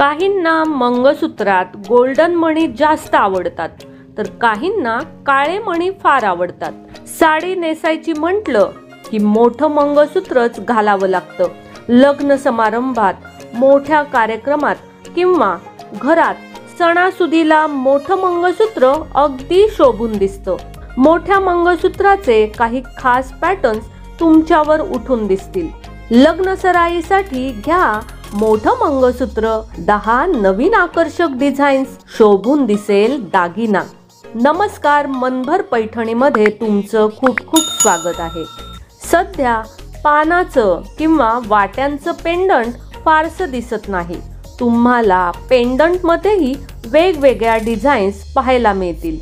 काहींना मंगळसूत्रात गोल्डन मणी जास्त आवडतात, तर काहींना काळे मणी फार आवडतात। साडी नेसायची म्हटलं की मोठं मंगळसूत्रच घालावं लागतं। लग्न समारंभात, मोठ्या कार्यक्रमात किंवा घरात सणासुदीला मोठं मंगळसूत्र अगदी शोभून दिसतं। मोठ्या मंगळसूत्राचे काही खास पॅटर्न्स तुमच्यावर उठून दिसतील। लग्न सराईसाठी घ्या मोठं मंगळसूत्र, 10 नवीन आकर्षक डिझाईन्स, शोभून दिसेल दागिना। नमस्कार, मनभर पैठणीमध्ये तुमचं खूप खूप स्वागत आहे। सध्या पानाचं किंवा वाट्यांचं पेंडंट फारसं दिसत नाही। तुम्हाला पेंडंटमध्येही वेगवेगळ्या डिझाईन्स पाहायला मिळतील।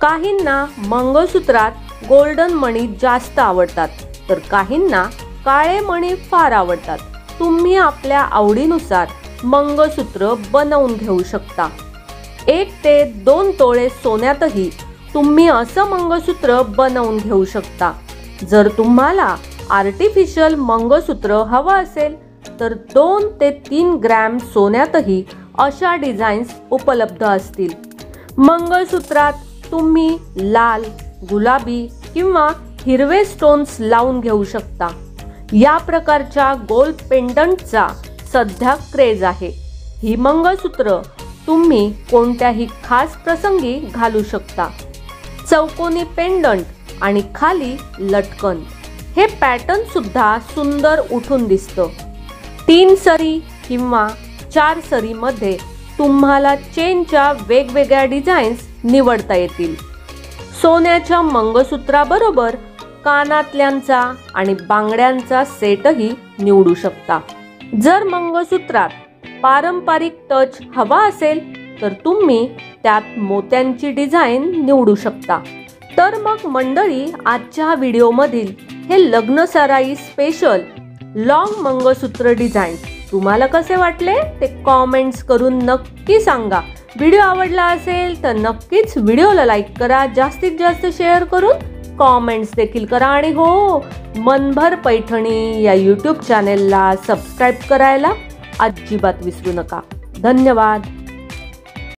काहींना मंगळसूत्रात गोल्डन मणी जास्त आवडतात, तर काहींना काळे मणी फार आवडतात। तुम्ही आपल्या आवडीनुसार मंगळसूत्र बनवून घेऊ शकता। 1 ते 2 तोळे सोन्यातही तुम्ही असं मंगळसूत्र बनवून घेऊ शकता। जर तुम्हाला आर्टिफिशियल मंगळसूत्र हवं असेल तर 2 ते 3 ग्रॅम सोन्यातही अशा डिझाईन्स उपलब्ध असतील। मंगळसूत्रात तुम्ही लाल, गुलाबी किंवा हिरवे स्टोन्स लावून घेऊ शकता। या प्रकारच्या गोल्ड पेंडंटचा सध्या क्रेज आहे। ही मंगळसूत्र तुम्ही कोणत्याही खास प्रसंगी घालू शकता। चौकोनी पेंडंट आणि खाली लटकन, हे पॅटर्न सुद्धा सुंदर उठून दिसतं। 3 सरी किंवा 4 सरी मध्ये तुम्हाला चेनच्या वेगवेगळ्या डिझाईन्स निवडता येतील। सोन्याच्या मंगळसूत्राबरोबर कानातल्यांचा आणि बांगड्यांचा सेटही निवडू शकता। जर मंगळसूत्रात पारंपरिक टच हवा असेल तर तुम्ही त्यात मोत्यांची डिझाईन निवडू शकता। तर मग मंडळी, आजच्या व्हिडिओमधील हे लग्न सराई स्पेशल लॉंग मंगळसूत्र डिझाईन तुम्हाला कसे वाटले ते कॉमेंट्स करून नक्की सांगा। व्हिडिओ आवडला असेल तर नक्कीच व्हिडिओला लाईक करा, जास्तीत जास्त शेअर करून कॉमेंट्स देखील करा आणि हो, मनभर पैठणी या यूट्यूब चॅनेलला सबस्क्राईब करायला अजिबात विसरू नका। धन्यवाद।